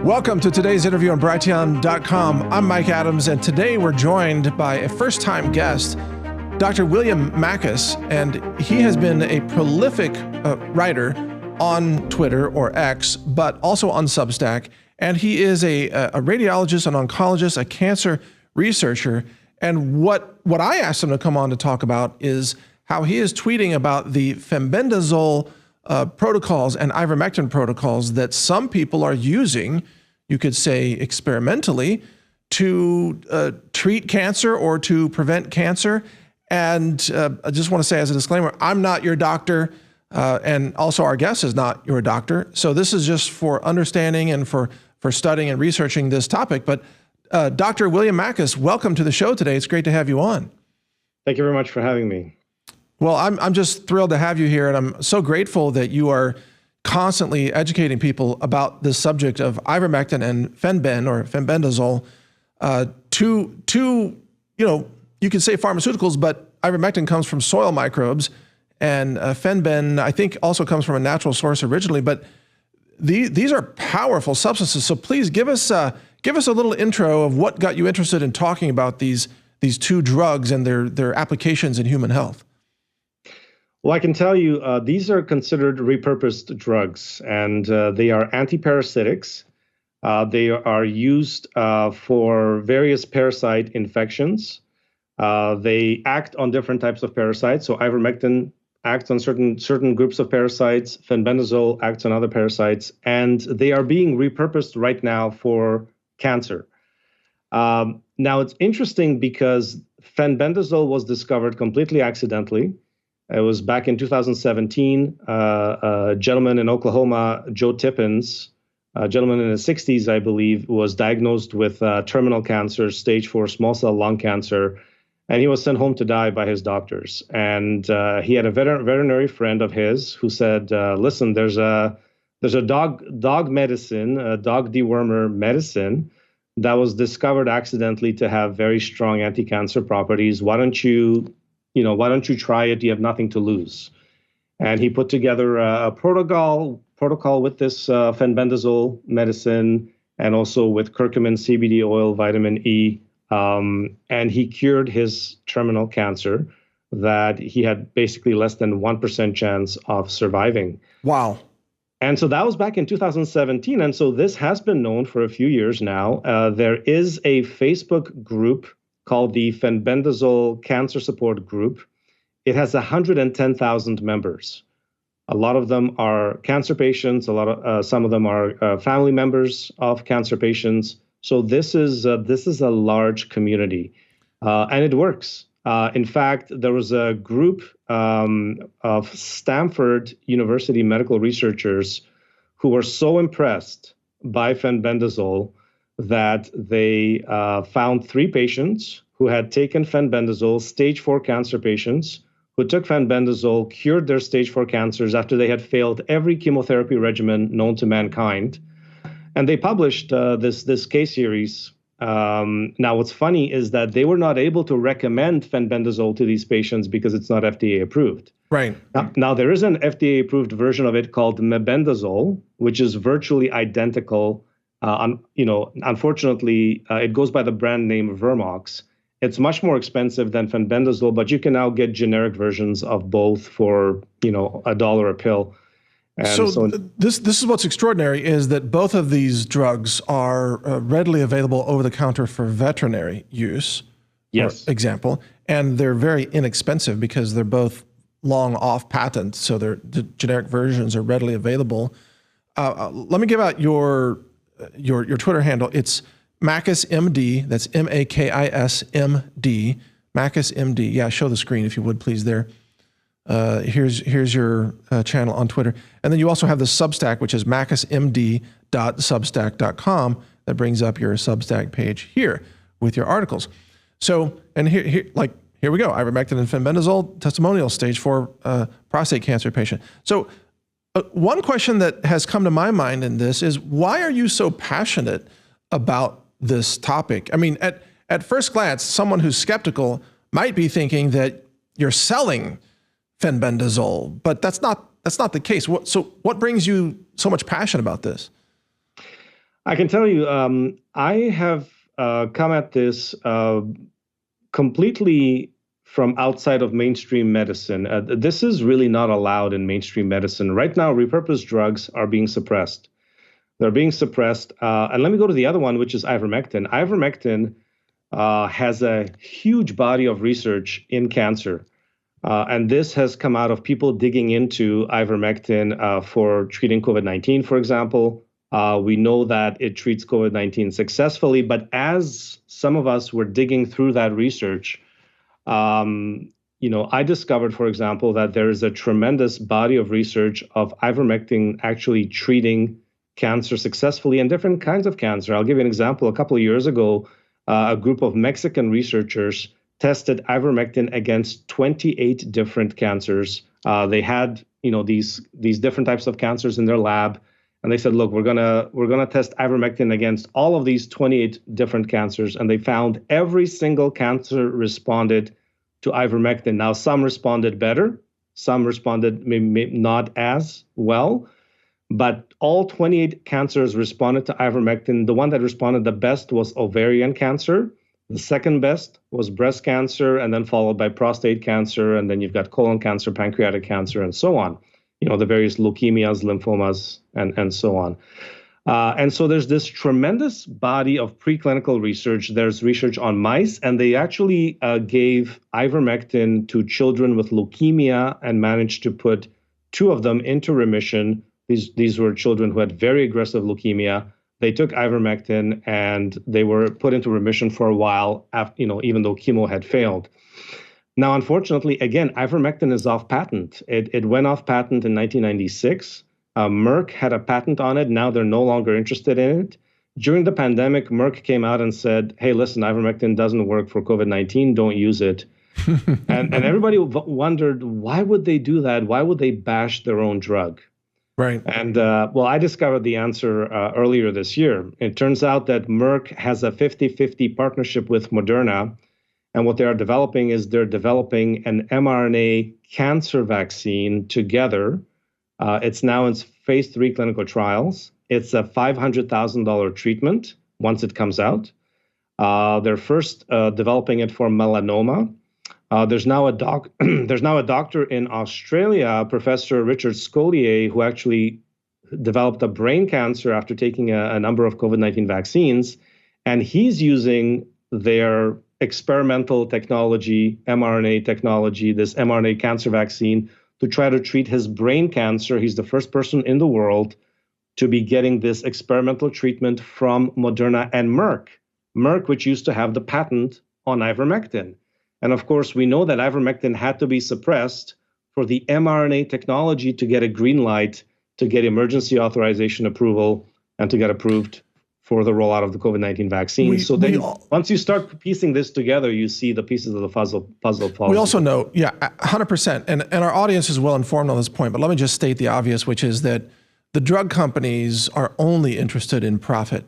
Welcome to today's interview on Brighteon.com. I'm Mike Adams, and today we're joined by a first-time guest, Dr. William Makis, and he has been a prolific writer on Twitter or X, but also on Substack, and he is a radiologist, an oncologist, a cancer researcher, and what I asked him to come on to talk about is how he is tweeting about the FENBENDAZOLE protocols and IVERMECTIN protocols that some people are using, you could say experimentally, to treat cancer or to prevent cancer. And I just want to say as a disclaimer, I'm not your doctor, and also our guest is not your doctor. So this is just for understanding and for studying and researching this topic. But Dr. William Makis, welcome to the show today. It's great to have you on. Thank you very much for having me. Well, I'm just thrilled to have you here, and I'm so grateful that you are constantly educating people about this subject of ivermectin and FENBENDAZOLE, two, you could say pharmaceuticals, but ivermectin comes from soil microbes, and FENBEN, I think, also comes from a natural source originally. But these are powerful substances. So please give us a little intro of what got you interested in talking about these two drugs and their applications in human health. Well, I can tell you these are considered repurposed drugs, and they are antiparasitics. They are used for various parasite infections. They act on different types of parasites. So ivermectin acts on certain groups of parasites. FENBENDAZOLE acts on other parasites, and they are being repurposed right now for cancer. Now, it's interesting because FENBENDAZOLE was discovered completely accidentally. It was back in 2017. A gentleman in Oklahoma, Joe Tippins, a gentleman in his 60s, I believe, was diagnosed with terminal cancer, stage 4 small cell lung cancer, and he was sent home to die by his doctors. And he had a veterinary friend of his who said, "Listen, there's a dog medicine, a dog dewormer medicine that was discovered accidentally to have very strong anti-cancer properties. Why don't you try it? You have nothing to lose." And he put together a protocol with this FENBENDAZOLE medicine and also with curcumin, CBD oil, vitamin E. And he cured his terminal cancer that he had basically less than 1% chance of surviving. Wow. And so that was back in 2017. And so this has been known for a few years now. There is a Facebook group called the FENBENDAZOLE Cancer Support Group. It has 110,000 members. A lot of them are cancer patients. Some of them are family members of cancer patients. So this is a large community, and it works. In fact, there was a group of Stanford University medical researchers who were so impressed by FENBENDAZOLE that they found 3 patients who had taken FENBENDAZOLE, stage 4 cancer patients, who took FENBENDAZOLE, cured their stage 4 cancers after they had failed every chemotherapy regimen known to mankind. And they published this case series. Now, what's funny is that they were not able to recommend FENBENDAZOLE to these patients because it's not FDA approved. Right. Now there is an FDA approved version of it called mebendazole, which is virtually identical. Unfortunately, it goes by the brand name Vermox. It's much more expensive than FENBENDAZOLE, but you can now get generic versions of both for $1 a pill. And so this is what's extraordinary is that both of these drugs are readily available over the counter for veterinary use. Yes. For example, and they're very inexpensive because they're both long off patent, so the generic versions are readily available. Let me give out your Twitter handle. It's Makis MD. That's Makis MD. Makis MD. Yeah, show the screen if you would, please. There. Here's your channel on Twitter, and then you also have the Substack, which is makismd.substack.com. That brings up your Substack page here with your articles. So, and here we go. Ivermectin and FENBENDAZOLE testimonial, stage 4 prostate cancer patient. So, one question that has come to my mind in this is, why are you so passionate about this topic? I mean, at first glance, someone who's skeptical might be thinking that you're selling FENBENDAZOLE, but that's not the case. So what brings you so much passion about this? I can tell you, I have come at this completely from outside of mainstream medicine. This is really not allowed in mainstream medicine. Right now, repurposed drugs are being suppressed. They're being suppressed. And let me go to the other one, which is ivermectin. Ivermectin has a huge body of research in cancer. And this has come out of people digging into ivermectin for treating COVID-19, for example. We know that it treats COVID-19 successfully, but as some of us were digging through that research, I discovered, for example, that there is a tremendous body of research of ivermectin actually treating cancer successfully and different kinds of cancer. I'll give you an example. A couple of years ago, a group of Mexican researchers tested ivermectin against 28 different cancers. They had, these different types of cancers in their lab, and they said, "Look, we're gonna test ivermectin against all of these 28 different cancers," and they found every single cancer responded to ivermectin. Now, some responded better, some responded maybe not as well, but all 28 cancers responded to ivermectin. The one that responded the best was ovarian cancer. The second best was breast cancer, and then followed by prostate cancer, and then you've got colon cancer, pancreatic cancer, and so on. The various leukemias, lymphomas, and so on. And so there's this tremendous body of preclinical research. There's research on mice, and they actually gave ivermectin to children with leukemia and managed to put 2 of them into remission. These were children who had very aggressive leukemia. They took ivermectin and they were put into remission for a while, after, even though chemo had failed. Now, unfortunately, again, ivermectin is off patent. It went off patent in 1996. Merck had a patent on it. Now they're no longer interested in it. During the pandemic, Merck came out and said, "Hey, listen, ivermectin doesn't work for COVID-19. Don't use it." and everybody wondered, why would they do that? Why would they bash their own drug? Right. And I discovered the answer earlier this year. It turns out that Merck has a 50-50 partnership with Moderna. And what they are developing is they're developing an mRNA cancer vaccine together. It's now in phase 3 clinical trials. It's a $500,000 treatment once it comes out. They're first developing it for melanoma. There's now a doctor in Australia, Professor Richard Scollier, who actually developed a brain cancer after taking a number of COVID-19 vaccines. And he's using their experimental technology, mRNA technology, this mRNA cancer vaccine, to try to treat his brain cancer. He's the first person in the world to be getting this experimental treatment from Moderna and Merck. Merck, which used to have the patent on ivermectin. And of course, we know that ivermectin had to be suppressed for the mRNA technology to get a green light, to get emergency authorization approval, and to get approved for the rollout of the COVID-19 vaccine. Once you start piecing this together, you see the pieces of the puzzle fall. We also know, 100%. And our audience is well informed on this point, but let me just state the obvious, which is that the drug companies are only interested in profit.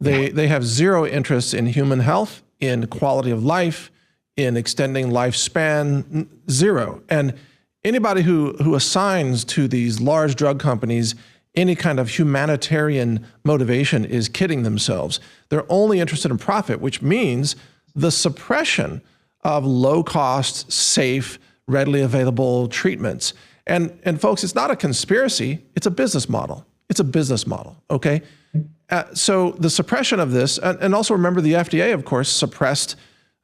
They have zero interest in human health, in quality of life, in extending lifespan, zero. And anybody who assigns to these large drug companies any kind of humanitarian motivation is kidding themselves. They're only interested in profit, which means the suppression of low-cost, safe, readily available treatments. And folks, it's not a conspiracy, it's a business model. It's a business model, okay? So the suppression of this, and also remember the FDA, of course, suppressed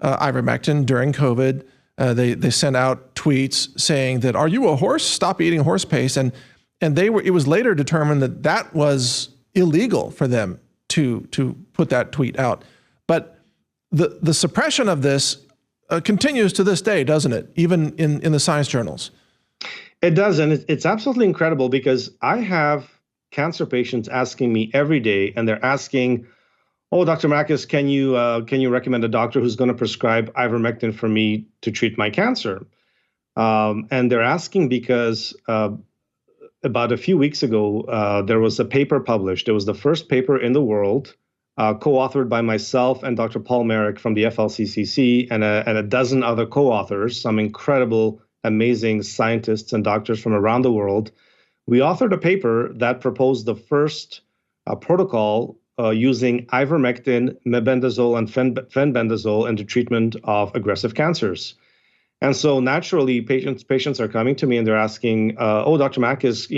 ivermectin during COVID. They sent out tweets saying that, "Are you a horse? Stop eating horse paste." And it was later determined that that was illegal for them to put that tweet out. But the suppression of this continues to this day, doesn't it? Even in the science journals. It does, and it's absolutely incredible because I have cancer patients asking me every day, and they're asking, "Oh, Dr. Makis, can you recommend a doctor who's going to prescribe ivermectin for me to treat my cancer?" And they're asking because about a few weeks ago, there was a paper published. It was the first paper in the world, co-authored by myself and Dr. Paul Merrick from the FLCCC and a dozen other co-authors, some incredible, amazing scientists and doctors from around the world. We authored a paper that proposed the first protocol using ivermectin, mebendazole, and fenbendazole in the treatment of aggressive cancers. And so naturally, patients are coming to me and they're asking, "Oh, Dr. Makis,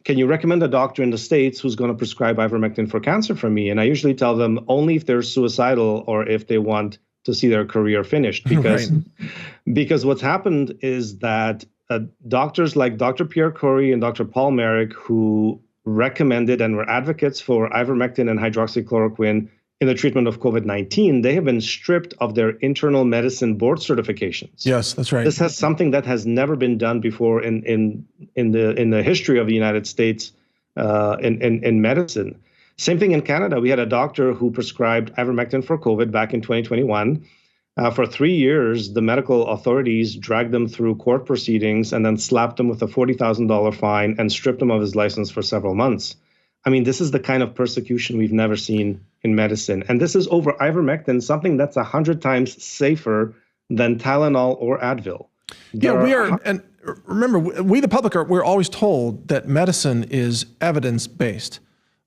can you recommend a doctor in the States who's going to prescribe ivermectin for cancer for me?" And I usually tell them only if they're suicidal or if they want to see their career finished, because what's happened is that doctors like Dr. Pierre Corey and Dr. Paul Merrick, who recommended and were advocates for ivermectin and hydroxychloroquine in the treatment of COVID-19, they have been stripped of their internal medicine board certifications. Yes, that's right. This has something that has never been done before in the history of the United States in medicine. Same thing in Canada. We had a doctor who prescribed ivermectin for COVID back in 2021. For 3 years, the medical authorities dragged them through court proceedings and then slapped him with a $40,000 fine and stripped him of his license for several months. I mean, this is the kind of persecution we've never seen in medicine. And this is over ivermectin, something that's 100 times safer than Tylenol or Advil. And remember, we the public we're always told that medicine is evidence-based.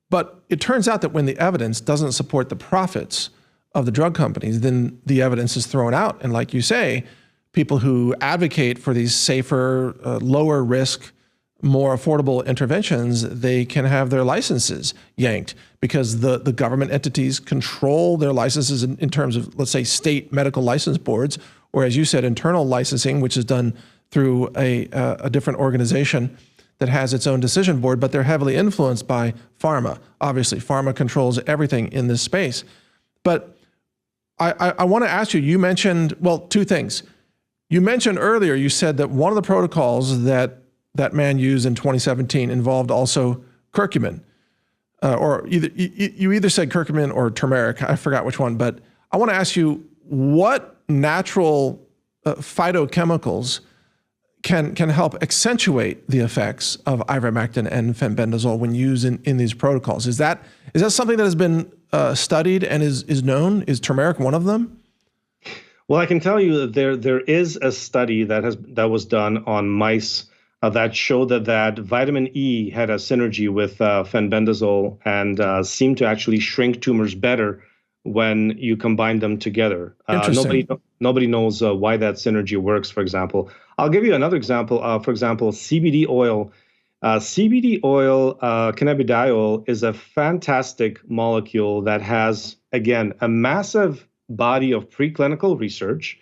But it turns out that when the evidence doesn't support the profits of the drug companies, then the evidence is thrown out. And like you say, people who advocate for these safer, lower risk, more affordable interventions, they can have their licenses yanked because the government entities control their licenses in terms of, let's say, state medical license boards, or as you said, internal licensing, which is done through a different organization that has its own decision board, but they're heavily influenced by pharma. Obviously, pharma controls everything in this space. But I want to ask you, you mentioned, well, two things. You mentioned earlier, you said that one of the protocols that man used in 2017 involved also curcumin, or you either said curcumin or turmeric. I forgot which one, but I want to ask you, what natural phytochemicals can help accentuate the effects of ivermectin and fenbendazole when used in these protocols? Is that something that has been studied and is known? Is turmeric one of them? Well, I can tell you that there is a study that was done on mice that showed that vitamin E had a synergy with fenbendazole and seemed to actually shrink tumors better when you combine them together. Nobody knows why that synergy works, for example. I'll give you another example. For example, CBD oil. CBD oil, cannabidiol, is a fantastic molecule that has, again, a massive body of preclinical research.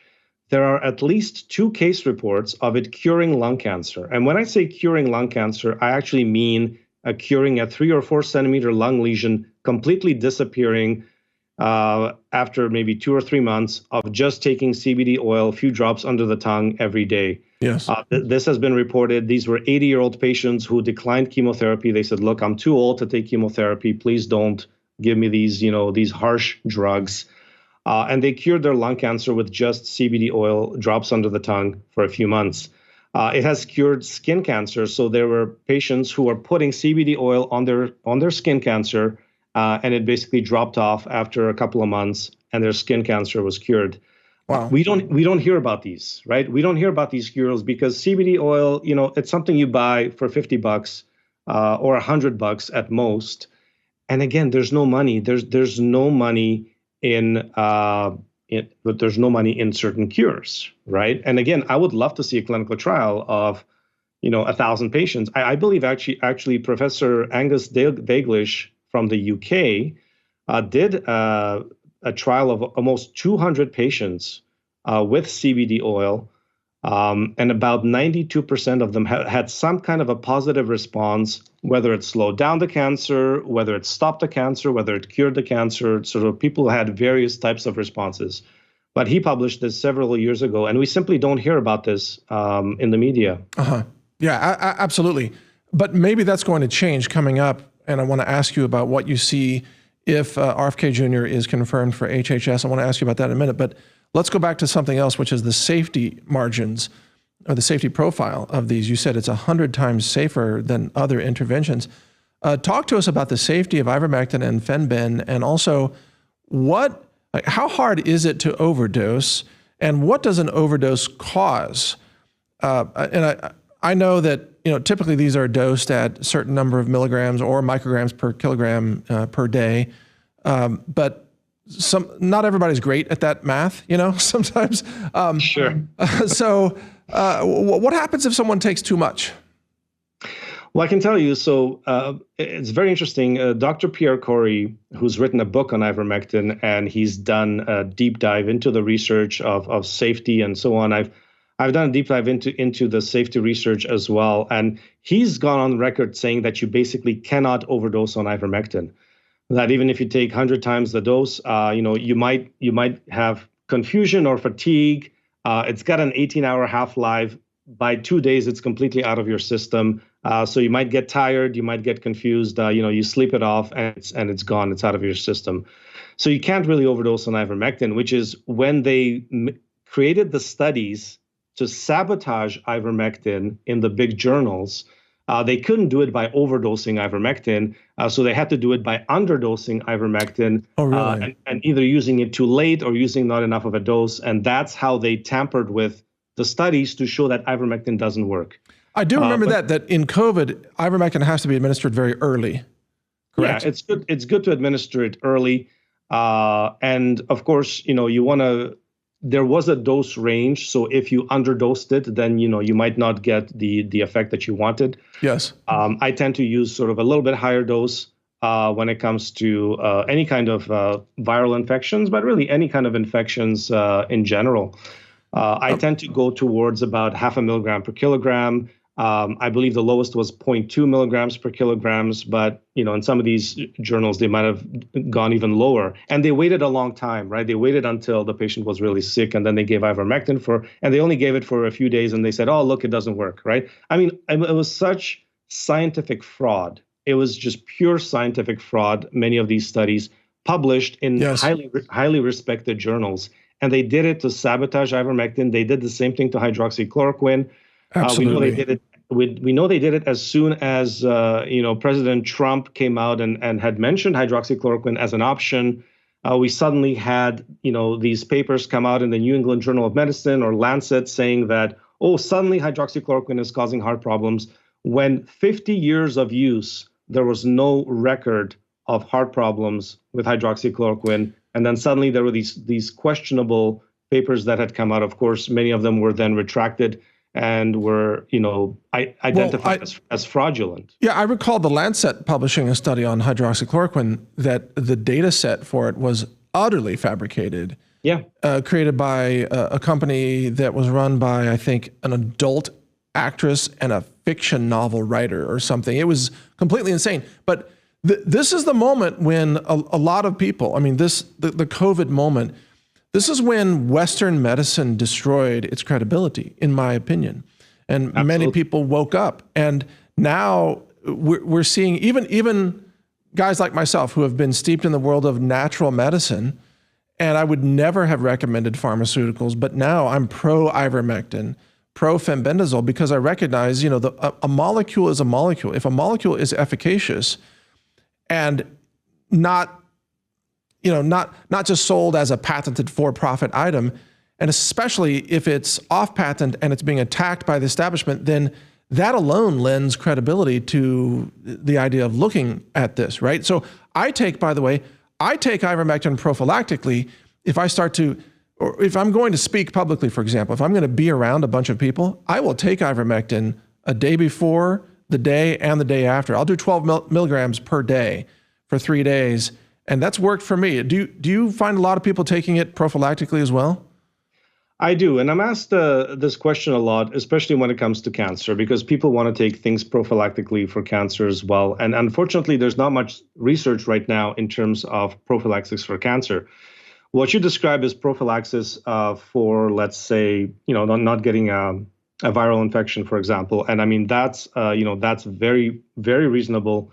There are at least 2 case reports of it curing lung cancer. And when I say curing lung cancer, I actually mean curing a 3 or 4 centimeter lung lesion completely disappearing after maybe 2 or 3 months of just taking CBD oil, a few drops under the tongue every day. Yes. This has been reported. These were 80-year-old patients who declined chemotherapy. They said, "Look, I'm too old to take chemotherapy. Please don't give me these harsh drugs." And they cured their lung cancer with just CBD oil drops under the tongue for a few months. It has cured skin cancer. So there were patients who were putting CBD oil on their skin cancer, and it basically dropped off after a couple of months, and their skin cancer was cured. Wow. We don't hear about these, right? We don't hear about these cures because CBD oil, it's something you buy for $50 or $100 at most. And again, there's no money. There's no money there's no money in certain cures, right? And again, I would love to see a clinical trial of 1,000 patients. I believe actually Professor Angus Daglish from the UK did a trial of almost 200 patients with CBD oil, and about 92% of them had some kind of a positive response, whether it slowed down the cancer, whether it stopped the cancer, whether it cured the cancer. Sort of people had various types of responses. But he published this several years ago, and we simply don't hear about this in the media. Yeah, absolutely. But maybe that's going to change coming up, and I want to ask you about what you see if RFK Jr. is confirmed for HHS. I want to ask you about that in a minute, but let's go back to something else, which is the safety margins or the safety profile of these. You said it's 100 times safer than other interventions. Talk to us about the safety of ivermectin and fenben, and also how hard is it to overdose, and what does an overdose cause? And I know that typically these are dosed at a certain number of milligrams or micrograms per kilogram per day. But not everybody's great at that math, sometimes. Sure. So what happens if someone takes too much? Well, I can tell you, so it's very interesting. Dr. Pierre Corey, who's written a book on ivermectin, and he's done a deep dive into the research of safety and so on. I've done a deep dive into the safety research as well, and he's gone on record saying that you basically cannot overdose on ivermectin. That even if you take 100 times the dose, you might have confusion or fatigue. It's got an 18-hour half-life. By 2 days, it's completely out of your system. So you might get tired, you might get confused. You sleep it off, and it's gone. It's out of your system. So you can't really overdose on ivermectin, which is when they created the studies to sabotage ivermectin in the big journals. They couldn't do it by overdosing ivermectin, so they had to do it by underdosing ivermectin. Oh, really? And either using it too late or using not enough of a dose. And that's how they tampered with the studies to show that ivermectin doesn't work. I do remember that in COVID, ivermectin has to be administered very early. Correct? Yeah, it's good to administer it early. And of course, there was a dose range. So if you underdosed it, then, you might not get the effect that you wanted. Yes. I tend to use sort of a little bit higher dose when it comes to any kind of viral infections, but really any kind of infections in general. I tend to go towards about 0.5 milligram per kilogram. I believe the lowest was 0.2 milligrams per kilograms, but in some of these journals, they might have gone even lower. And they waited a long time, right? They waited until the patient was really sick, and then they gave ivermectin and they only gave it for a few days, and they said, oh, look, it doesn't work, right? I mean, it was such scientific fraud. It was just pure scientific fraud, many of these studies published in highly respected journals. And they did it to sabotage ivermectin. They did the same thing to hydroxychloroquine. Absolutely. We know they did it as soon as President Trump came out and had mentioned hydroxychloroquine as an option. We suddenly had these papers come out in the New England Journal of Medicine or Lancet saying that suddenly hydroxychloroquine is causing heart problems. When 50 years of use, there was no record of heart problems with hydroxychloroquine. And then suddenly there were these questionable papers that had come out. Of course, many of them were then retracted and were, identified as fraudulent. Yeah, I recall the Lancet publishing a study on hydroxychloroquine that the data set for it was utterly fabricated. Yeah. Created by a company that was run by, I think, an adult actress and a fiction novel writer or something. It was completely insane. But this is the moment when a lot of people, the COVID moment, this is when Western medicine destroyed its credibility, in my opinion. And Absolutely. Many people woke up. And now we're seeing even guys like myself who have been steeped in the world of natural medicine, and I would never have recommended pharmaceuticals, but now I'm pro-ivermectin, pro-FENBENDAZOLE, because I recognize, a molecule is a molecule. If a molecule is efficacious and not just sold as a patented for-profit item, and especially if it's off patent and it's being attacked by the establishment, then that alone lends credibility to the idea of looking at this, right? So I take ivermectin prophylactically if if I'm going to speak publicly, for example, if I'm going to be around a bunch of people, I will take ivermectin a day before, the day, and the day after. I'll do 12 milligrams per day for 3 days. And that's worked for me. Do you find a lot of people taking it prophylactically as well? I do. And I'm asked this question a lot, especially when it comes to cancer, because people want to take things prophylactically for cancer as well. And unfortunately, there's not much research right now in terms of prophylaxis for cancer. What you describe as prophylaxis for, let's say, not getting a viral infection, for example. And that's very, very reasonable.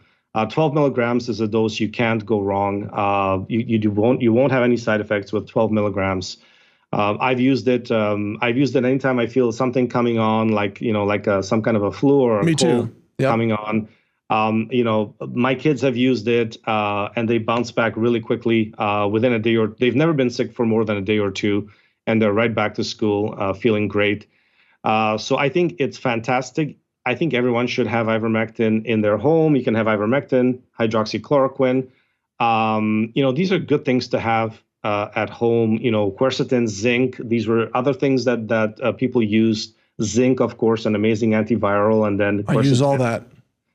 12 milligrams is a dose you can't go wrong. You won't have any side effects with 12 milligrams. I've used it. I've used it anytime I feel something coming on, like some kind of a flu or a cold coming on. My kids have used it and they bounce back really quickly within a day, or they've never been sick for more than a day or two, and they're right back to school feeling great. So I think it's fantastic. I think everyone should have ivermectin in their home. You can have ivermectin, hydroxychloroquine. These are good things to have at home. Quercetin, zinc. These were other things that people used. Zinc, of course, an amazing antiviral, and then I use all that.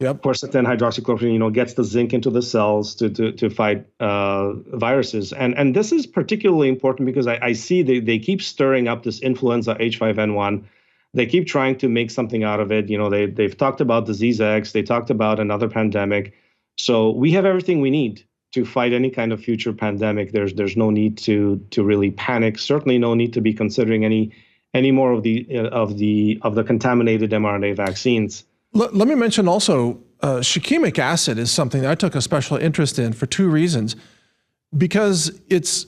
Yep. Quercetin, hydroxychloroquine, gets the zinc into the cells to fight viruses. And this is particularly important because I see they keep stirring up this influenza H5N1. They keep trying to make something out of it. They've talked about disease X. They talked about another pandemic. So we have everything we need to fight any kind of future pandemic. There's no need to really panic. Certainly no need to be considering any more of the contaminated mRNA vaccines. Let me mention also, shikimic acid is something that I took a special interest in for two reasons. Because it's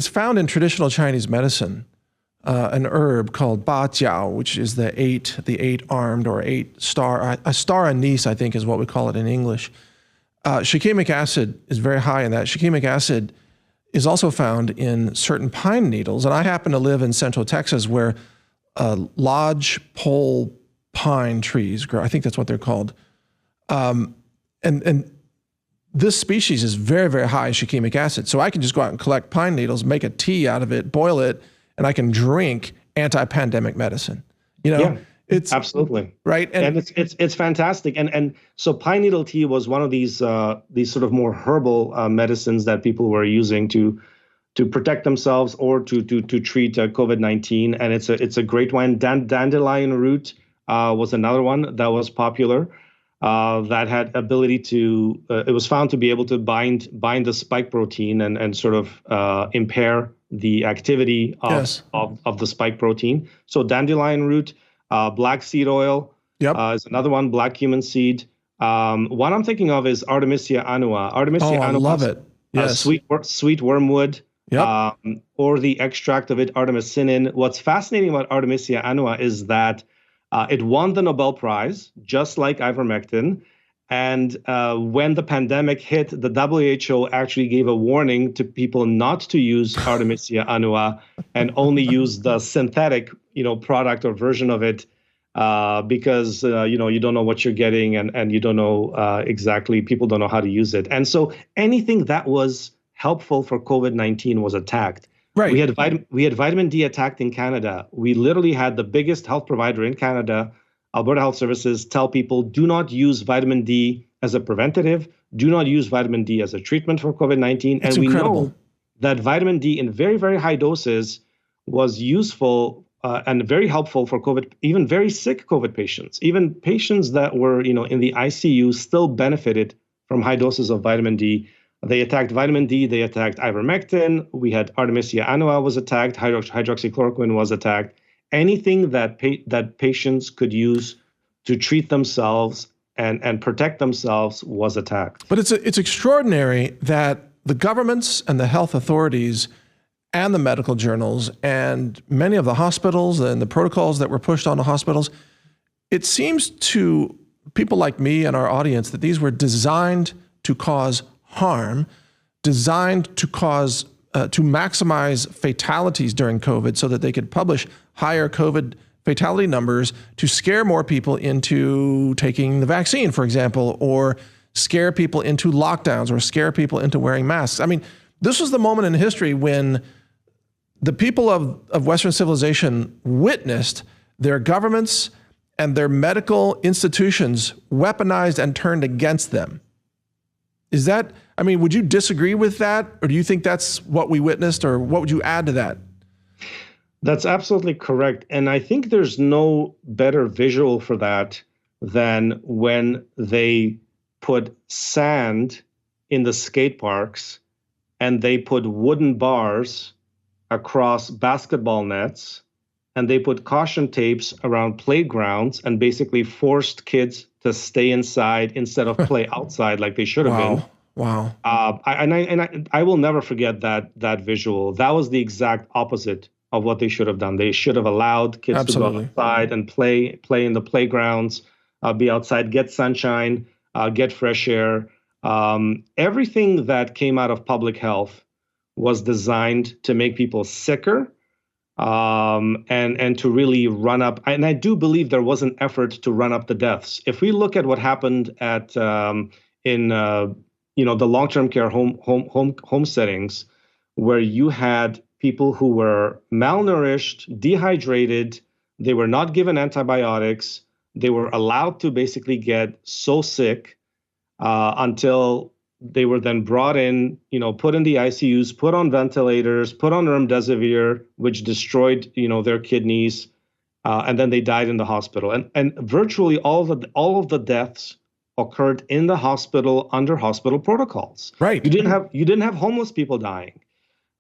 found in traditional Chinese medicine, an herb called ba jiao, which is the eight-armed or eight-star, a star anise, I think is what we call it in English. Shikimic acid is very high in that. Shikimic acid is also found in certain pine needles. And I happen to live in Central Texas where lodgepole pine trees grow. I think that's what they're called. And this species is very, very high in shikimic acid. So I can just go out and collect pine needles, make a tea out of it, boil it, and I can drink anti-pandemic medicine. Yeah, it's absolutely right. And it's fantastic. And so pine needle tea was one of these sort of more herbal medicines that people were using to protect themselves or to treat COVID-19. And it's a great one. Dandelion root was another one that was popular, that had ability to, it was found to be able to bind the spike protein and sort of impair the activity of the spike protein. So dandelion root, black seed oil is another one, black cumin seed. One I'm thinking of is Artemisia annua. Artemisia annua, I love it. Yes. Sweet wormwood. Yep. Or the extract of it, artemisinin. What's fascinating about Artemisia annua is that it won the Nobel Prize, just like ivermectin. And when the pandemic hit, the WHO actually gave a warning to people not to use Artemisia annua and only use the synthetic, product or version of it, because you don't know what you're getting, and you don't know exactly. People don't know how to use it, and so anything that was helpful for COVID-19 was attacked. Right. We had vitamin D attacked in Canada. We literally had the biggest health provider in Canada, Alberta Health Services, tell people do not use vitamin D as a preventative. Do not use vitamin D as a treatment for COVID-19. That's and incredible. We know that vitamin D in very, very high doses was useful and very helpful for COVID, even very sick COVID patients. Even patients that were in the ICU still benefited from high doses of vitamin D. They attacked vitamin D. They attacked ivermectin. We had Artemisia annua was attacked. Hydroxychloroquine was attacked. Anything that patients could use to treat themselves and protect themselves was attacked. But it's extraordinary that the governments and the health authorities and the medical journals and many of the hospitals and the protocols that were pushed on the hospitals, it seems to people like me and our audience that these were designed to cause harm, designed to cause to maximize fatalities during COVID so that they could publish higher COVID fatality numbers to scare more people into taking the vaccine, for example, or scare people into lockdowns or scare people into wearing masks. I mean, this was the moment in history when the people of Western civilization witnessed their governments and their medical institutions weaponized and turned against them. Is that, I mean, would you disagree with that? Or do you think that's what we witnessed? Or what would you add to that? That's absolutely correct. And I think there's no better visual for that than when they put sand in the skate parks and they put wooden bars across basketball nets and they put caution tapes around playgrounds and basically forced kids to stay inside instead of play outside like they should have been. Wow. I will never forget that visual. That was the exact opposite of what they should have done. They should have allowed kids to go outside and play in the playgrounds, be outside, get sunshine, get fresh air. Everything that came out of public health was designed to make people sicker and to really run up. And I do believe there was an effort to run up the deaths. If we look at what happened at in the long-term care home settings, where you had people who were malnourished, dehydrated, they were not given antibiotics, they were allowed to basically get so sick until they were then brought in, put in the ICUs, put on ventilators, put on remdesivir, which destroyed, their kidneys, and then they died in the hospital. And virtually all of the deaths occurred in the hospital under hospital protocols. Right. You didn't have homeless people dying.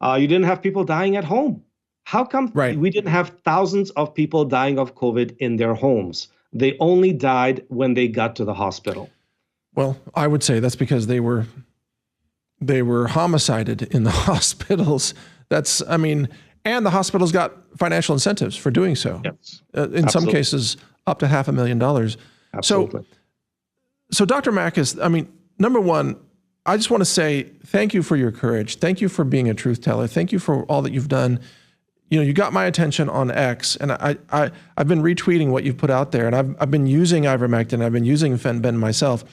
You didn't have people dying at home. How come we didn't have thousands of people dying of COVID in their homes? They only died when they got to the hospital. Well, I would say that's because they were homicided in the hospitals. And the hospitals got financial incentives for doing so. Yes. In some cases, up to $500,000. Absolutely. So Dr. Makis, number one, I just want to say thank you for your courage. Thank you for being a truth teller. Thank you for all that you've done. You got my attention on X, and I've been retweeting what you've put out there, and I've been using ivermectin. I've been using FENBEND myself.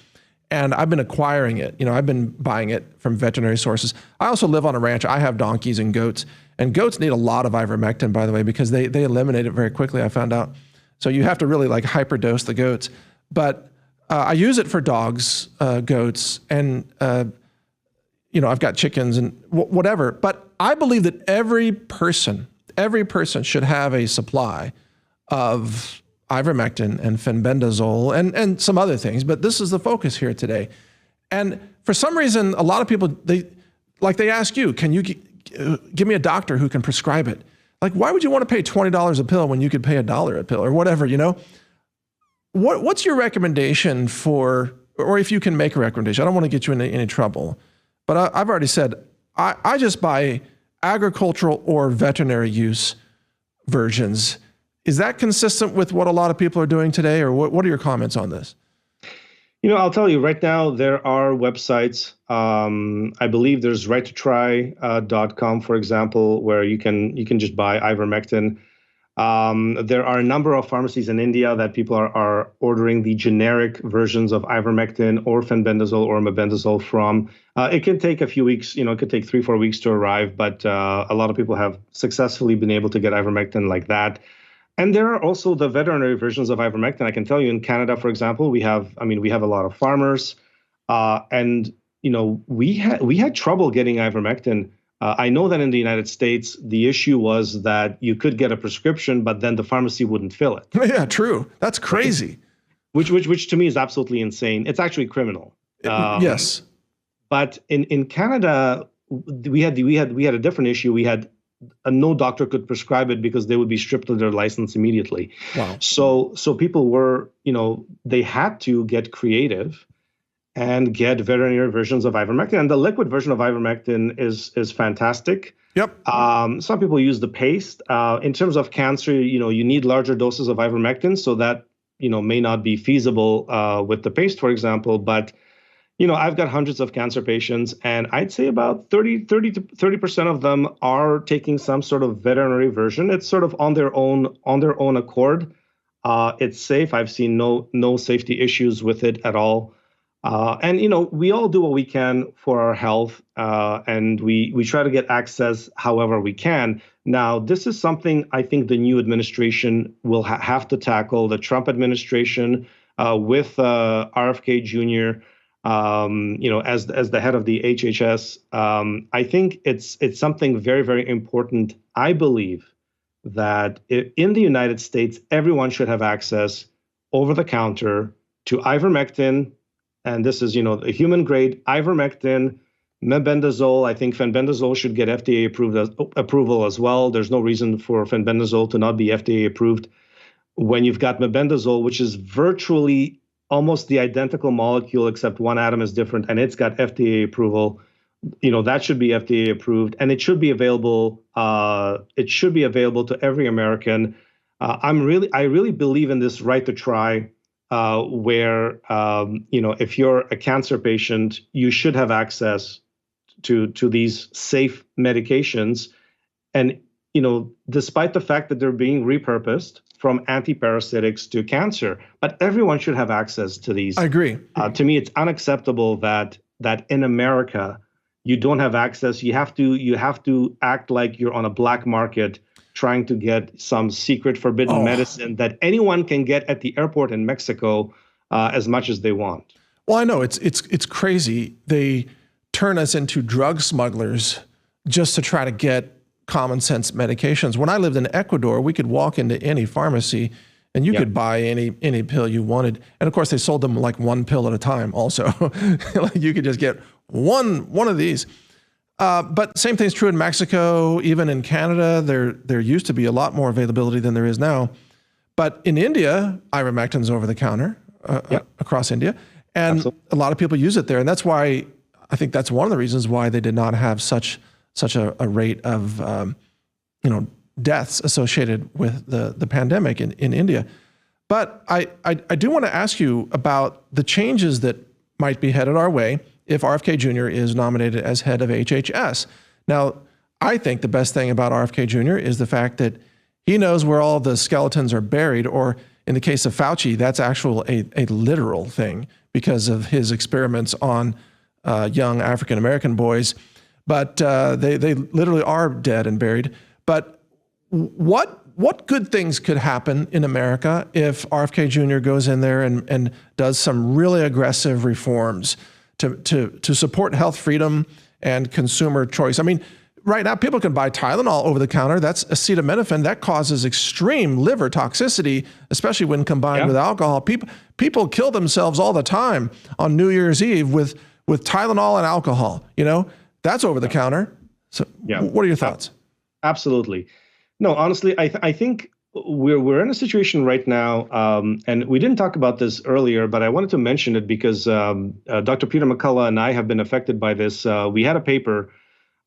And I've been acquiring it. I've been buying it from veterinary sources. I also live on a ranch. I have donkeys and goats need a lot of ivermectin, by the way, because they eliminate it very quickly, I found out. So you have to really hyperdose the goats. But I use it for dogs, goats, and I've got chickens and whatever. But I believe that every person should have a supply of ivermectin and fenbendazole and some other things, but this is the focus here today. And for some reason, a lot of people, they ask you, can you give me a doctor who can prescribe it? Why would you want to pay $20 a pill when you could pay $1 a pill or whatever, What's your recommendation or if you can make a recommendation? I don't want to get you into any trouble, but I've already said, I just buy agricultural or veterinary use versions. Is that consistent with what a lot of people are doing today, or what are your comments on this? I'll tell you right now, there are websites. I believe there's righttotry.com, for example, where you can just buy ivermectin. There are a number of pharmacies in India that people are ordering the generic versions of ivermectin or fenbendazole or mebendazole from. It can take a few weeks, it could take 3-4 weeks to arrive, but a lot of people have successfully been able to get ivermectin like that. And there are also the veterinary versions of ivermectin. I can tell you in Canada, for example, we have a lot of farmers, and we had trouble getting ivermectin. I know that in the United States, the issue was that you could get a prescription, but then the pharmacy wouldn't fill it. Yeah, true. That's crazy. Which to me is absolutely insane. It's actually criminal. Yes. But in Canada, we had a different issue. We had no doctor could prescribe it because they would be stripped of their license immediately. Wow. So people were, they had to get creative and get veterinary versions of ivermectin. And the liquid version of ivermectin is fantastic. Yep. Some people use the paste. In terms of cancer, you need larger doses of ivermectin, so that, may not be feasible with the paste, for example. But I've got hundreds of cancer patients, and I'd say about 30% of them are taking some sort of veterinary version. It's sort of on their own accord. It's safe. I've seen no safety issues with it at all. And we all do what we can for our health, and we try to get access however we can. Now, this is something I think the new administration will have to tackle. The Trump administration with RFK Jr. As the head of the HHS, I think it's something very, very important. I believe that in the United States, everyone should have access over the counter to ivermectin, and this is a human grade ivermectin, mebendazole. I think fenbendazole should get FDA approval as well. There's no reason for fenbendazole to not be FDA approved. When you've got mebendazole, which is virtually almost the identical molecule, except one atom is different, and it's got FDA approval. That should be FDA approved, and it should be available. It should be available to every American. I really believe in this right to try, where if you're a cancer patient, you should have access to these safe medications, and despite the fact that they're being repurposed from antiparasitics to cancer, but everyone should have access to these. I agree. To me, it's unacceptable that in America you don't have access. You have to act like you're on a black market trying to get some secret forbidden medicine that anyone can get at the airport in Mexico as much as they want. Well, I know it's crazy. They turn us into drug smugglers just to try to get common sense medications. When I lived in Ecuador, we could walk into any pharmacy and you could buy any pill you wanted. And of course, they sold them like one pill at a time also. Like you could just get one of these. But same thing's true in Mexico, even in Canada. There used to be a lot more availability than there is now. But in India, ivermectin's over the counter across India. And Absolutely. A lot of people use it there. And that's why, I think that's one of the reasons why they did not have such a rate of deaths associated with the pandemic in India. But I do want to ask you about the changes that might be headed our way if RFK Jr. is nominated as head of HHS. Now, I think the best thing about RFK Jr. is the fact that he knows where all the skeletons are buried, or in the case of Fauci, that's actually a literal thing because of his experiments on young African-American boys. But they literally are dead and buried. But what good things could happen in America if RFK Jr. goes in there and does some really aggressive reforms to support health freedom and consumer choice? I mean, right now people can buy Tylenol over the counter. That's acetaminophen. That causes extreme liver toxicity, especially when combined with alcohol. People kill themselves all the time on New Year's Eve with Tylenol and alcohol. That's over the counter. So what are your thoughts? Absolutely. No, honestly, I think we're in a situation right now, and we didn't talk about this earlier, but I wanted to mention it because Dr. Peter McCullough and I have been affected by this. We had a paper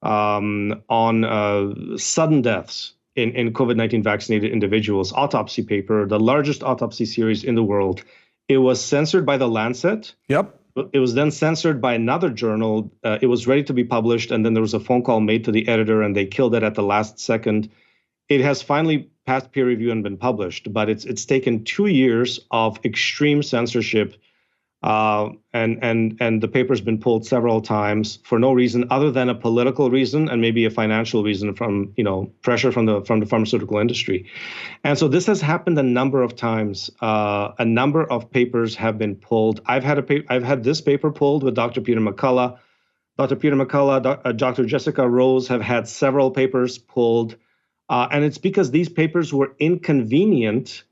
on sudden deaths in COVID-19 vaccinated individuals, autopsy paper, the largest autopsy series in the world. It was censored by The Lancet. Yep. It was then censored by another journal. It was ready to be published, and then there was a phone call made to the editor, and they killed it at the last second. It has finally passed peer review and been published, but it's taken 2 years of extreme censorship, and the paper's been pulled several times for no reason other than a political reason and maybe a financial reason from pressure from the pharmaceutical industry. And so this has happened a number of times. A number of papers have been pulled. I've had this paper pulled with Dr. Peter McCullough. Dr. Peter McCullough, Dr. Jessica Rose have had several papers pulled. And it's because these papers were inconvenient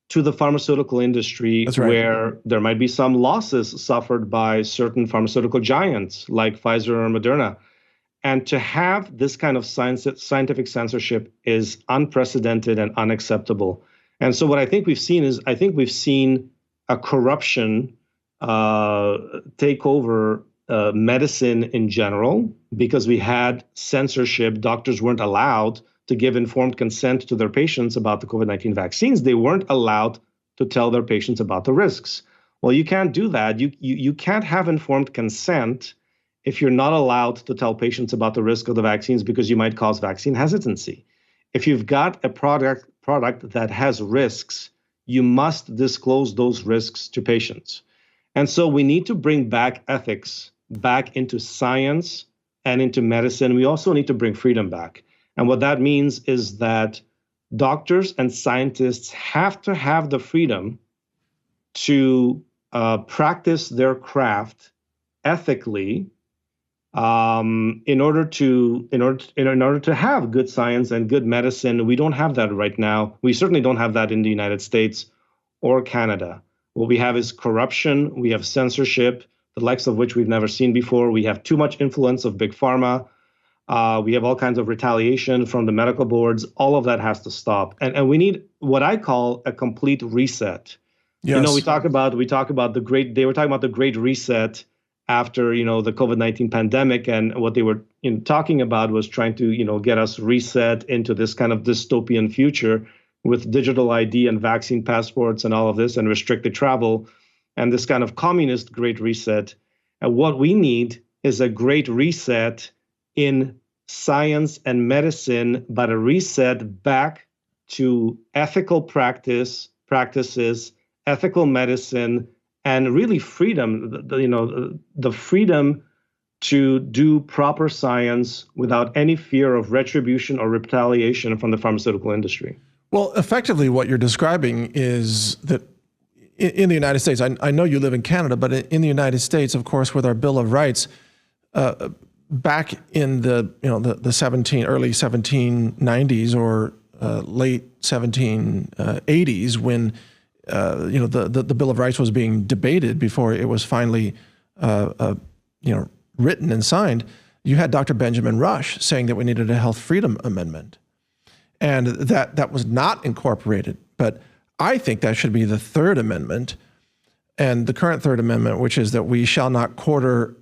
to the pharmaceutical industry. That's right. Where there might be some losses suffered by certain pharmaceutical giants like Pfizer or Moderna. And to have this kind of scientific censorship is unprecedented and unacceptable. And so what I think we've seen is we've seen a corruption take over medicine in general because we had censorship. Doctors weren't allowed to give informed consent to their patients about the COVID-19 vaccines. They weren't allowed to tell their patients about the risks. Well, you can't do that. You can't have informed consent if you're not allowed to tell patients about the risk of the vaccines because you might cause vaccine hesitancy. If you've got a product that has risks, you must disclose those risks to patients. And so we need to bring back ethics back into science and into medicine. We also need to bring freedom back. And what that means is that doctors and scientists have to have the freedom to practice their craft ethically in order to have good science and good medicine. We don't have that right now. We certainly don't have that in the United States or Canada. What we have is corruption. We have censorship, the likes of which we've never seen before. We have too much influence of big pharma. We have all kinds of retaliation from the medical boards. All of that has to stop. And we need what I call a complete reset. Yes. We talk about they were talking about the great reset after, the COVID-19 pandemic. And what they were talking about was trying to, get us reset into this kind of dystopian future with digital ID and vaccine passports and all of this and restricted travel and this kind of communist great reset. And what we need is a great reset in science and medicine, but a reset back to ethical practices, ethical medicine, and really freedom, the freedom to do proper science without any fear of retribution or retaliation from the pharmaceutical industry. Well, effectively what you're describing is that in the United States, I know you live in Canada, but in the United States, of course, with our Bill of Rights, back in the early 1790s or late 1780s, when the Bill of Rights was being debated before it was finally written and signed, you had Dr. Benjamin Rush saying that we needed a health freedom amendment, and that was not incorporated. But I think that should be the Third Amendment, and the current Third Amendment, which is that we shall not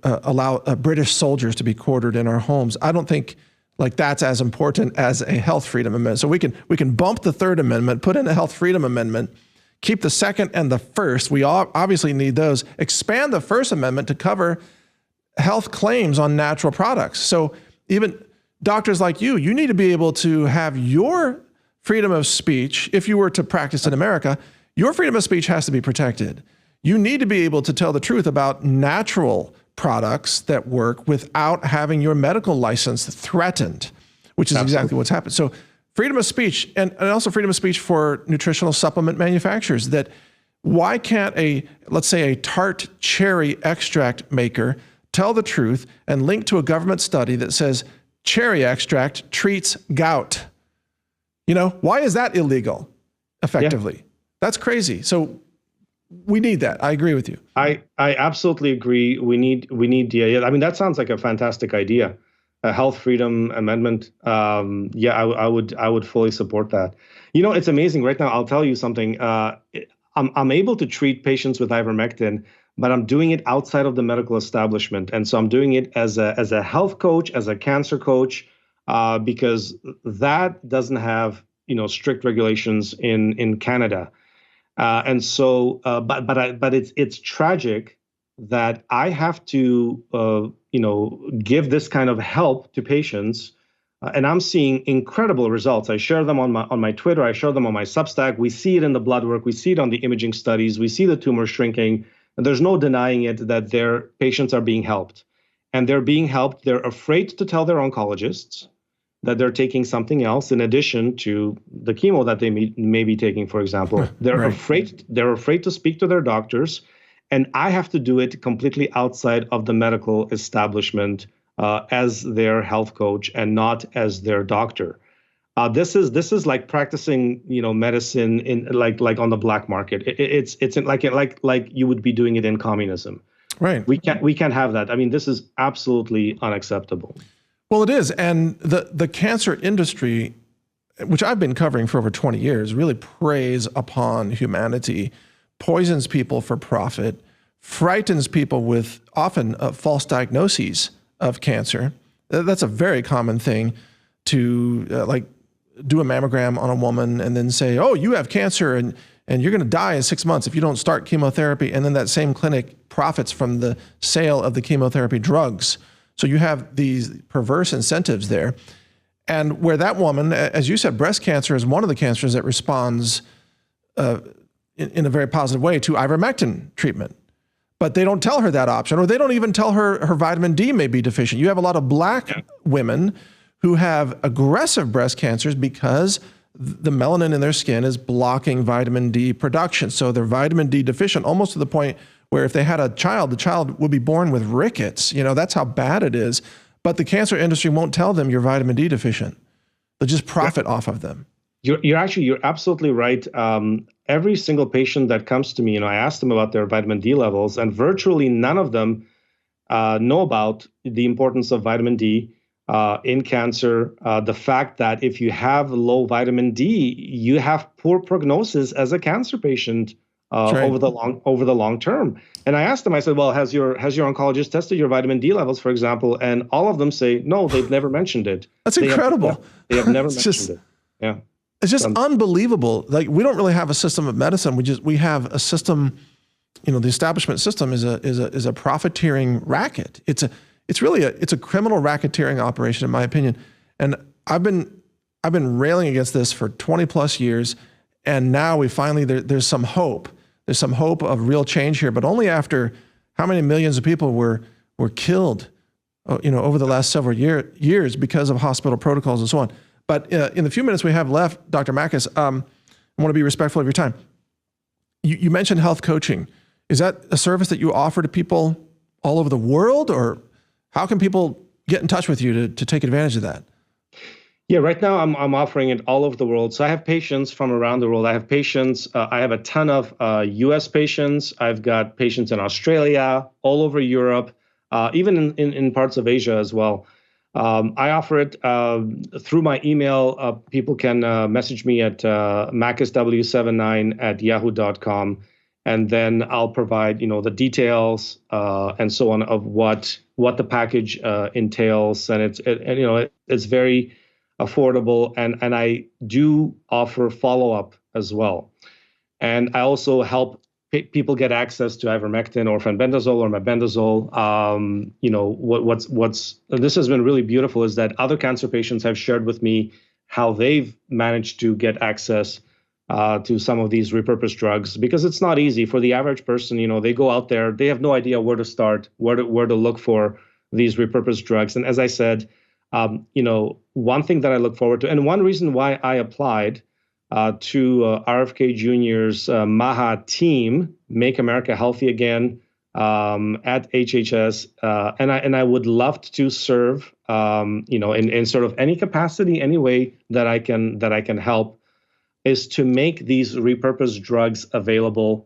allow British soldiers to be quartered in our homes. I don't think like that's as important as a health freedom amendment. So we can bump the Third Amendment, put in a health freedom amendment, keep the Second and the First. We obviously need those. Expand the First Amendment to cover health claims on natural products. So even doctors like you need to be able to have your freedom of speech. If you were to practice in America, your freedom of speech has to be protected. You need to be able to tell the truth about natural products that work without having your medical license threatened, which is exactly what's happened. So freedom of speech, and also freedom of speech for nutritional supplement manufacturers, that why can't let's say a tart cherry extract maker tell the truth and link to a government study that says cherry extract treats gout? Why is that illegal effectively? Yeah. That's crazy. So we need that. I agree with you. I absolutely agree. We need I mean, that sounds like a fantastic idea. A health freedom amendment. I would fully support that. It's amazing right now. I'll tell you something. I'm able to treat patients with ivermectin, but I'm doing it outside of the medical establishment. And so I'm doing it as a health coach, as a cancer coach, because that doesn't have, strict regulations in Canada. And so, but it's tragic that I have to, give this kind of help to patients. And I'm seeing incredible results. I share them on my Twitter. I share them on my Substack. We see it in the blood work. We see it on the imaging studies. We see the tumor shrinking. And there's no denying it that their patients are being helped. And they're being helped. They're afraid to tell their oncologists that they're taking something else in addition to the chemo that they may be taking, for example. They're afraid. They're afraid to speak to their doctors. And I have to do it completely outside of the medical establishment as their health coach and not as their doctor. This is like practicing, medicine in like on the black market. It's like you would be doing it in communism. Right. We can't have that. I mean, this is absolutely unacceptable. Well, it is, and the cancer industry, which I've been covering for over 20 years, really preys upon humanity, poisons people for profit, frightens people with often false diagnoses of cancer. That's a very common thing to do a mammogram on a woman and then say, oh, you have cancer and you're going to die in 6 months if you don't start chemotherapy. And then that same clinic profits from the sale of the chemotherapy drugs. So you have these perverse incentives there. And where that woman, as you said, breast cancer is one of the cancers that responds in a very positive way to ivermectin treatment. But they don't tell her that option, or they don't even tell her her vitamin D may be deficient. You have a lot of black women who have aggressive breast cancers because the melanin in their skin is blocking vitamin D production. So they're vitamin D deficient, almost to the point where if they had a child, the child would be born with rickets. That's how bad it is. But the cancer industry won't tell them you're vitamin D deficient. They'll just profit off of them. You're absolutely right. Every single patient that comes to me, I ask them about their vitamin D levels, and virtually none of them know about the importance of vitamin D in cancer. The fact that if you have low vitamin D, you have poor prognosis as a cancer patient over the long term. And I asked them, I said, well, has your oncologist tested your vitamin D levels, for example? And all of them say, no, they've never mentioned it. That's incredible. They have never mentioned it. Yeah. It's just unbelievable. Like, we don't really have a system of medicine. We have a system, the establishment system is a profiteering racket. it's really it's a criminal racketeering operation, in my opinion. And I've been railing against this for 20 plus years. And now we finally, there's some hope. There's some hope of real change here, but only after how many millions of people were killed, over the last several years because of hospital protocols and so on. But in the few minutes we have left, Dr. Makis, I want to be respectful of your time. You mentioned health coaching. Is that a service that you offer to people all over the world, or how can people get in touch with you to take advantage of that? Yeah, right now I'm offering it all over the world. So I have patients from around the world. I have patients. I have a ton of U.S. patients. I've got patients in Australia, all over Europe, even in parts of Asia as well. I offer it through my email. People can message me at makisw79@yahoo.com, and then I'll provide the details and so on of what the package entails, and it's very affordable, and I do offer follow-up as well. And I also help people get access to ivermectin or fenbendazole or mebendazole. This has been really beautiful is that other cancer patients have shared with me how they've managed to get access to some of these repurposed drugs, because it's not easy for the average person. They go out there, they have no idea where to start, where to look for these repurposed drugs. And as I said, one thing that I look forward to, and one reason why I applied to RFK Jr.'s MAHA team, Make America Healthy Again, at HHS, and I would love to serve, in sort of any capacity, any way that I can help, is to make these repurposed drugs available,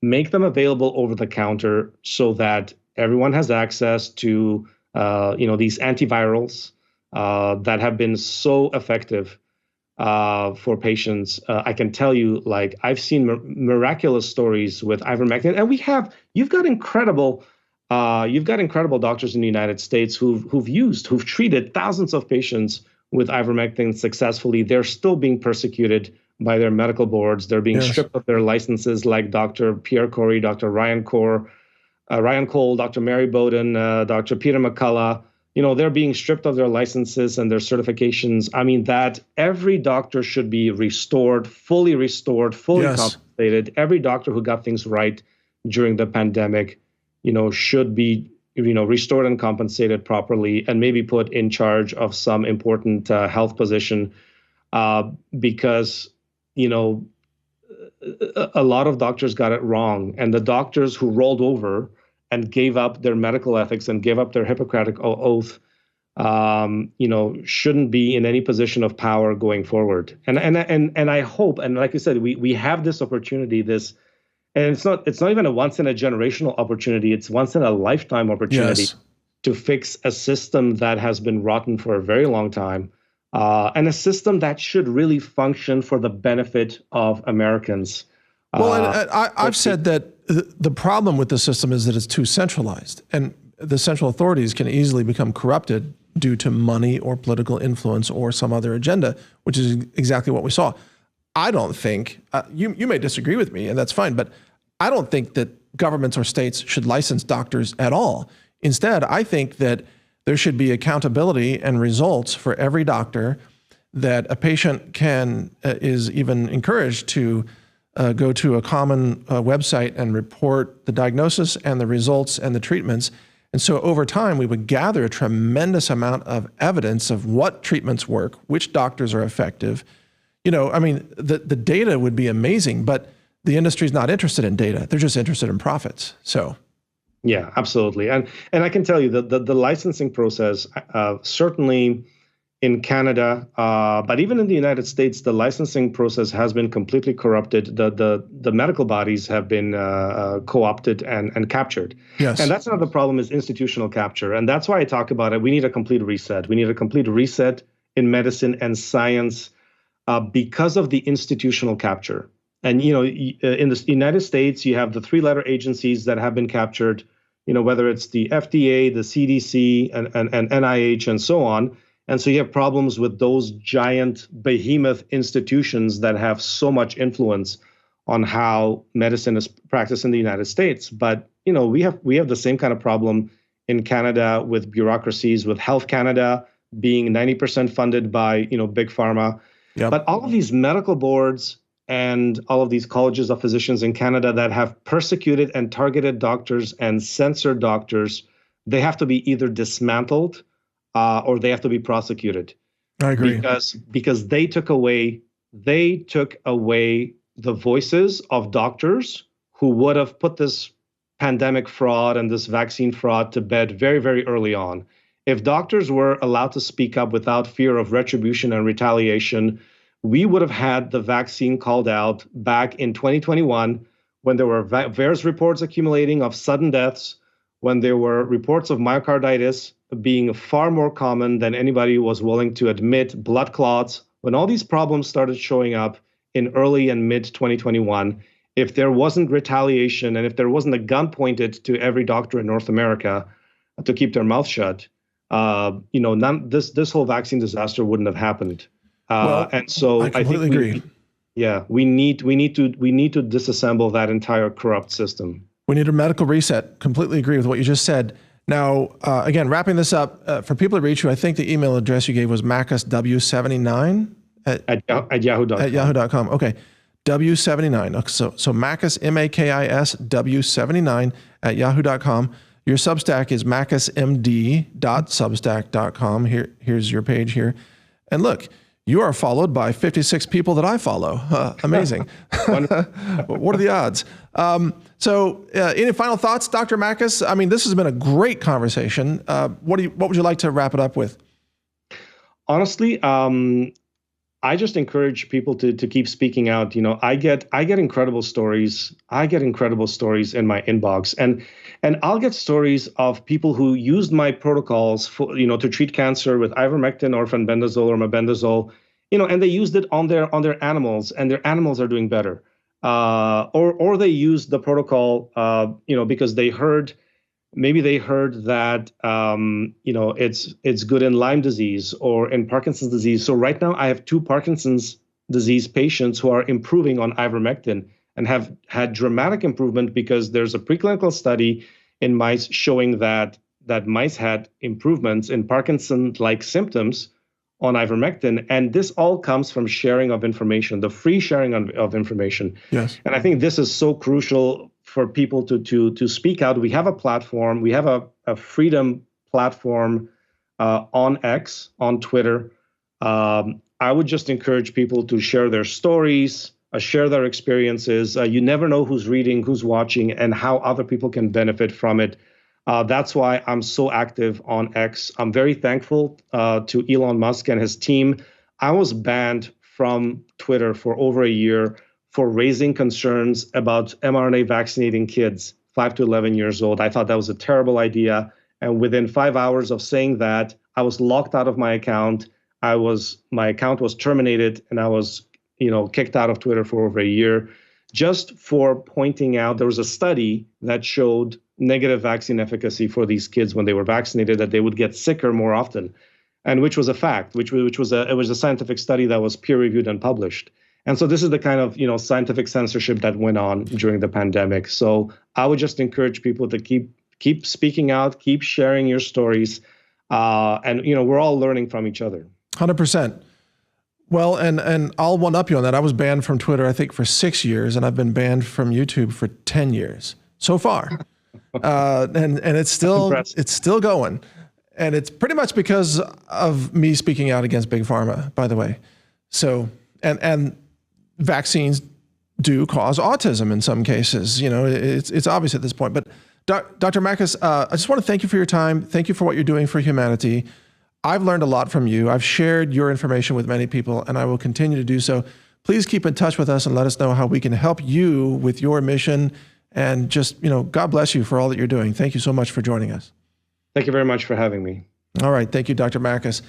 make them available over the counter, so that everyone has access to these antivirals that have been so effective for patients. I can tell you, I've seen miraculous stories with ivermectin, and you've got incredible doctors in the United States who've treated thousands of patients with ivermectin successfully. They're still being persecuted by their medical boards. They're being stripped of their licenses, like Dr. Pierre Corey, Dr. Ryan Cole, Dr. Mary Bowden, Dr. Peter McCullough. They're being stripped of their licenses and their certifications. I mean, that every doctor should be restored, fully compensated. Every doctor who got things right during the pandemic, should be, restored and compensated properly, and maybe put in charge of some important health position, because, a lot of doctors got it wrong. And the doctors who rolled over and gave up their medical ethics and gave up their Hippocratic oath, shouldn't be in any position of power going forward. And I hope, and like you said, we have this opportunity, and it's not even a once in a generational opportunity. It's once in a lifetime opportunity to fix a system that has been rotten for a very long time, and a system that should really function for the benefit of Americans. Well, I've said that the problem with the system is that it's too centralized, and the central authorities can easily become corrupted due to money or political influence or some other agenda, which is exactly what we saw. I don't think, you may disagree with me, and that's fine, but I don't think that governments or states should license doctors at all. Instead, I think that there should be accountability and results for every doctor, that a patient is even encouraged to go to a common website and report the diagnosis and the results and the treatments. And so over time, we would gather a tremendous amount of evidence of what treatments work, which doctors are effective. The data would be amazing, but the industry's not interested in data. They're just interested in profits. So. Yeah, absolutely. And I can tell you that the licensing process, certainly in Canada, but even in the United States, the licensing process has been completely corrupted. The medical bodies have been co-opted and captured. Yes. And that's another problem, is institutional capture. And that's why I talk about it. We need a complete reset. We need a complete reset in medicine and science because of the institutional capture. And, in the United States, you have the three-letter agencies that have been captured, whether it's the FDA, the CDC, and NIH, and so on. And so you have problems with those giant behemoth institutions that have so much influence on how medicine is practiced in the United States. But, we have the same kind of problem in Canada with bureaucracies, with Health Canada being 90% funded by, big pharma. Yep. But all of these medical boards and all of these colleges of physicians in Canada that have persecuted and targeted doctors and censored doctors, they have to be either dismantled or they have to be prosecuted. I agree. Because they took away the voices of doctors who would have put this pandemic fraud and this vaccine fraud to bed very, very early on. If doctors were allowed to speak up without fear of retribution and retaliation, we would have had the vaccine called out back in 2021 when there were various reports accumulating of sudden deaths, when there were reports of myocarditis being far more common than anybody was willing to admit, blood clots, when all these problems started showing up in early and mid 2021, if there wasn't retaliation and if there wasn't a gun pointed to every doctor in North America to keep their mouth shut, this whole vaccine disaster wouldn't have happened. And so I completely agree. We need to disassemble that entire corrupt system. We need a medical reset. Completely agree with what you just said. Now, again, wrapping this up, for people to reach you, I think the email address you gave was makisw79 at yahoo.com. At yahoo.com. Okay. W79. So Makis, Makis, W79 at yahoo.com. Your Substack is makismd.substack.com. Here's your page here. And look, you are followed by 56 people that I follow. Amazing. What are the odds? So any final thoughts, Dr. Makis? I mean, this has been a great conversation. What would you like to wrap it up with? Honestly, I just encourage people to keep speaking out. I get incredible stories. I get incredible stories in my inbox, and I'll get stories of people who used my protocols for to treat cancer with ivermectin or fenbendazole or mebendazole, and they used it on their animals, and their animals are doing better. Or they used the protocol, because maybe they heard that, it's good in Lyme disease or in Parkinson's disease. So right now I have 2 Parkinson's disease patients who are improving on ivermectin and have had dramatic improvement because there's a preclinical study in mice showing that mice had improvements in Parkinson-like symptoms on ivermectin. And this all comes from sharing of information, the free sharing of information. Yes. And I think this is so crucial for people to speak out. We have a platform. We have a freedom platform on X, on Twitter. I would just encourage people to share their stories, share their experiences. You never know who's reading, who's watching, and how other people can benefit from it. That's why I'm so active on X. I'm very thankful to Elon Musk and his team. I was banned from Twitter for over a year for raising concerns about mRNA vaccinating kids 5 to 11 years old. I thought that was a terrible idea. And within 5 hours of saying that, I was locked out of my account. My account was terminated, and I was, kicked out of Twitter for over a year, just for pointing out there was a study that showed negative vaccine efficacy for these kids when they were vaccinated, that they would get sicker more often, and which was a fact, it was a scientific study that was peer reviewed and published. And so this is the kind of scientific censorship that went on during the pandemic. So I would just encourage people to keep speaking out, keep sharing your stories, and we're all learning from each other. 100%. Well, and I'll one up you on that. I was banned from Twitter, I think, for 6 years, and I've been banned from YouTube for 10 years so far. And it's still going. And it's pretty much because of me speaking out against Big Pharma, by the way. So, and vaccines do cause autism in some cases. It's obvious at this point. But Dr. Makis, I just want to thank you for your time. Thank you for what you're doing for humanity. I've learned a lot from you. I've shared your information with many people, and I will continue to do so. Please keep in touch with us and let us know how we can help you with your mission. And just, God bless you for all that you're doing. Thank you so much for joining us. Thank you very much for having me. All right. Thank you, Dr. Makis.